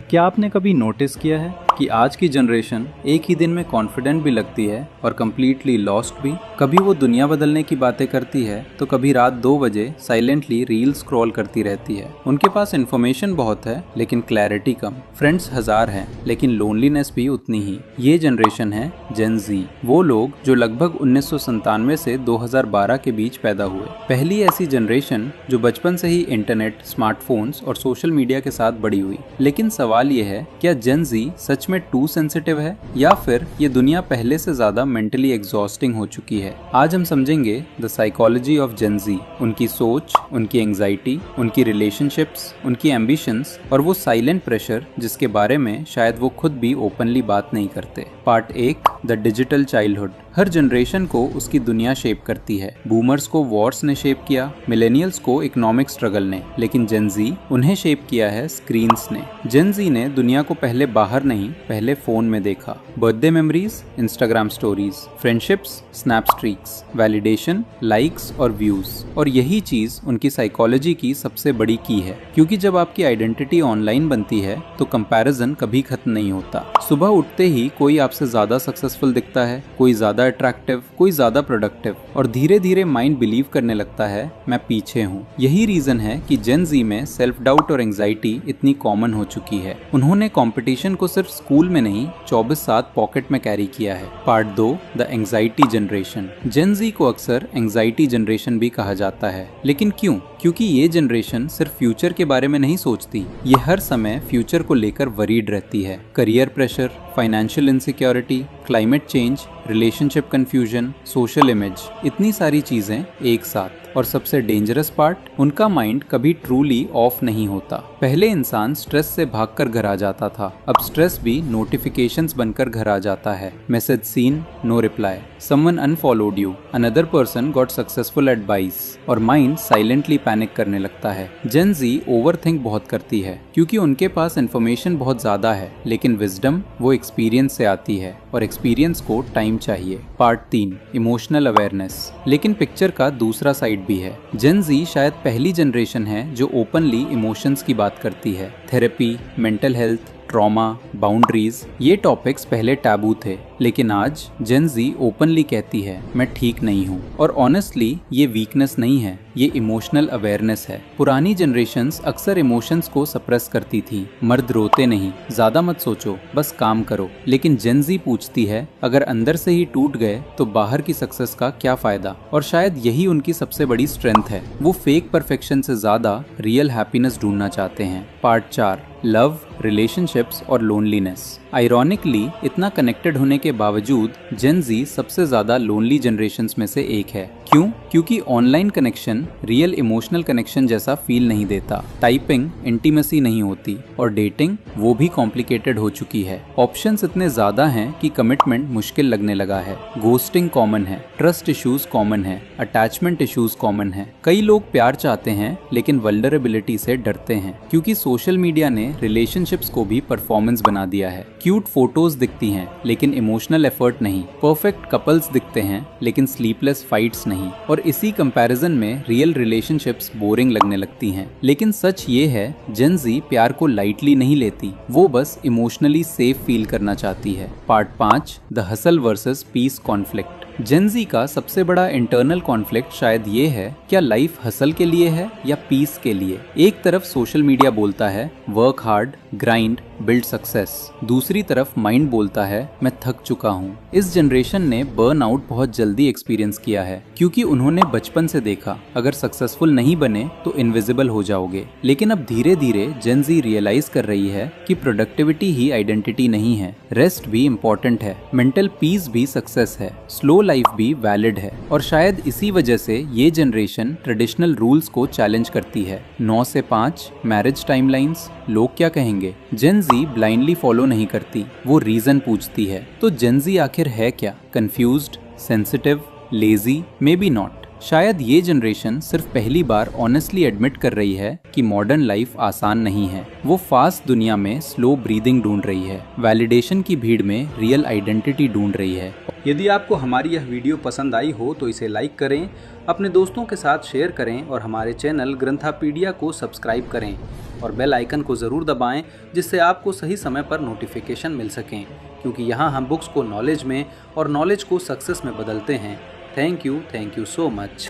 क्या आपने कभी नोटिस किया है कि आज की जनरेशन एक ही दिन में कॉन्फिडेंट भी लगती है और कम्प्लीटली लॉस्ट भी। कभी वो दुनिया बदलने की बातें करती है तो कभी रात 2 बजे साइलेंटली रील स्क्रॉल करती रहती है। उनके पास इन्फॉर्मेशन बहुत है लेकिन क्लैरिटी कम, फ्रेंड्स 1000 हैं लेकिन लोनलीनेस भी उतनी ही। ये जनरेशन है जेन ज़ी, वो लोग जो लगभग 1997 से 2012 के बीच पैदा हुए। पहली ऐसी जनरेशन जो बचपन से ही इंटरनेट, स्मार्टफोन्स और सोशल मीडिया के साथ बड़ी हुई। लेकिन सवाल ये है, क्या जेन ज़ी सच में टू सेंसिटिव है या फिर ये दुनिया पहले से ज्यादा मेंटली एग्जॉस्टिंग हो चुकी है? आज हम समझेंगे द साइकोलॉजी ऑफ जेन ज़ी, उनकी सोच, उनकी एंजाइटी, उनकी रिलेशनशिप्स, उनकी एम्बिशंस और वो साइलेंट प्रेशर जिसके बारे में शायद वो खुद भी ओपनली बात नहीं करते। Part 1, the digital childhood. Her generation को उसकी दुनिया शेप करती है। बूमर्स को वॉर्स ने शेप किया, मिलेनियल्स को इकोनॉमिक स्ट्रगल ने, लेकिन जेन ज़ी उन्हें शेप किया है स्क्रीन्स ने। जेन ज़ी ने दुनिया को पहले बाहर नहीं, पहले फोन में देखा। Birthday memories, Instagram stories, friendships, snap streaks, validation, likes और व्यूज। और यही चीज उनकी साइकोलॉजी की सबसे बड़ी की है, क्योंकि जब आपकी आइडेंटिटी ऑनलाइन बनती है तो कंपैरिजन कभी खत्म नहीं होता। सुबह उठते ही कोई आपसे ज्यादा सक्सेसफुल दिखता है, कोई ज्यादा अट्रैक्टिव, कोई ज्यादा प्रोडक्टिव, और धीरे धीरे माइंड बिलीव करने लगता है मैं पीछे हूँ। यही रीजन है कि जेन ज़ी में सेल्फ डाउट और एंजाइटी इतनी कॉमन हो चुकी है। उन्होंने कंपटीशन को सिर्फ स्कूल में नहीं 24/7 पॉकेट में कैरी किया है। Part 2, the anxiety generation. Gen Z को अक्सर एंजाइटी जनरेशन भी कहा जाता है, लेकिन क्यों? क्योंकि ये जनरेशन सिर्फ फ्यूचर के बारे में नहीं सोचती, ये हर समय फ्यूचर को लेकर वरीड रहती है। Career pressure, financial insecurity, climate change, relationship confusion, social image, इतनी सारी चीजें एक साथ। और सबसे डेंजरस पार्ट, उनका माइंड कभी ट्रूली ऑफ नहीं होता। पहले इंसान स्ट्रेस से भागकर घर आ जाता था, अब स्ट्रेस भी नोटिफिकेशंस बनकर घर आ जाता है। Message seen, no reply, someone unfollowed you, another person got successful advice, और माइंड साइलेंटली पैनिक करने लगता है। जेन ज़ी ओवरथिंक बहुत करती है क्योंकि उनके पास इन्फॉर्मेशन बहुत ज्यादा है, लेकिन विजडम वो एक्सपीरियंस से आती है और एक्सपीरियंस को टाइम चाहिए। Part 3, emotional awareness. लेकिन पिक्चर का दूसरा साइड भी है। जेन ज़ी शायद पहली जनरेशन है जो ओपनली इमोशंस की बात करती है। Therapy, mental health, trauma, boundaries, ये टॉपिक्स पहले टैबू थे, लेकिन आज जेन ज़ी ओपनली कहती है मैं ठीक नहीं हूँ। और ऑनेस्टली ये वीकनेस नहीं है, ये इमोशनल अवेयरनेस है। पुरानी जनरेशंस अक्सर इमोशंस को सप्रेस करती थी। मर्द रोते नहीं, ज्यादा मत सोचो, बस काम करो। लेकिन जेन ज़ी पूछती है अगर अंदर से ही टूट गए तो बाहर की सक्सेस का क्या फायदा? और शायद यही उनकी सबसे बड़ी स्ट्रेंथ है। वो फेक परफेक्शन से ज्यादा रियल हैप्पीनेस ढूंढना चाहते हैं। पार्ट 4, लव, रिलेशनशिप्स और लोनलीनेस। आयरॉनिकली इतना कनेक्टेड होने के बावजूद जेन ज़ी सबसे ज्यादा लोनली जनरेशंस में से एक है। क्यों? क्योंकि online connection real emotional connection जैसा फील नहीं देता। टाइपिंग इंटीमेसी नहीं होती और डेटिंग वो भी कॉम्प्लिकेटेड हो चुकी है। ऑप्शंस इतने ज्यादा हैं कि कमिटमेंट मुश्किल लगने लगा है। घोस्टिंग कॉमन है, ट्रस्ट इश्यूज कॉमन है, अटैचमेंट इश्यूज कॉमन है। कई लोग प्यार चाहते हैं लेकिन वल्नरेबिलिटी से डरते हैं, क्योंकि सोशल मीडिया ने रिलेशनशिप्स को भी परफॉर्मेंस बना दिया है। क्यूट फोटोज दिखती हैं लेकिन इमोशनल एफर्ट नहीं। परफेक्ट कपल्स दिखते हैं लेकिन स्लीपलेस फाइट्स नहीं। और इसी कंपैरिजन में रियल रिलेशनशिप्स बोरिंग लगने लगती हैं। लेकिन सच ये है, जेन ज़ी प्यार को लाइटली नहीं लेती, वो बस इमोशनली सेफ फील करना चाहती है। Part 5, the hustle versus peace conflict. Gen Z का सबसे बड़ा इंटरनल कॉन्फ्लिक्ट शायद ये है, क्या लाइफ हसल के लिए है या पीस के लिए? एक तरफ सोशल मीडिया बोलता है work hard, grind, build success, दूसरी तरफ माइंड बोलता है मैं थक चुका हूँ। इस जनरेशन ने बर्न आउट बहुत जल्दी एक्सपीरियंस किया है, क्योंकि उन्होंने बचपन से देखा अगर सक्सेसफुल नहीं बने तो इनविजिबल हो जाओगे। लेकिन अब धीरे धीरे जेन ज़ी रियलाइज कर रही है कि प्रोडक्टिविटी ही आइडेंटिटी नहीं है, रेस्ट भी इम्पोर्टेंट है, मेंटल पीस भी सक्सेस है, स्लो लाइफ भी वैलिड है। और शायद इसी वजह से ये जनरेशन ट्रेडिशनल रूल्स को चैलेंज करती है। 9 से 5 मैरिज टाइमलाइंस, लोग क्या कहेंगे? जेन ज़ी ब्लाइंडली फॉलो नहीं करती, वो रीजन पूछती है। तो जेन ज़ी आखिर है क्या? Confused, sensitive, lazy? May be not. शायद ये जनरेशन सिर्फ पहली बार ऑनेस्टली एडमिट कर रही है कि मॉडर्न लाइफ आसान नहीं है। वो फास्ट दुनिया में स्लो ब्रीदिंग ढूंढ रही है, वैलिडेशन की भीड़ में रियल आइडेंटिटी ढूंढ रही है। यदि आपको हमारी यह वीडियो पसंद आई हो तो इसे लाइक करें, अपने दोस्तों के साथ शेयर करें और हमारे चैनल ग्रंथापीडिया को सब्सक्राइब करें और बेल आइकन को ज़रूर दबाएं, जिससे आपको सही समय पर नोटिफिकेशन मिल सकें, क्योंकि यहाँ हम बुक्स को नॉलेज में और नॉलेज को सक्सेस में बदलते हैं। Thank you so much.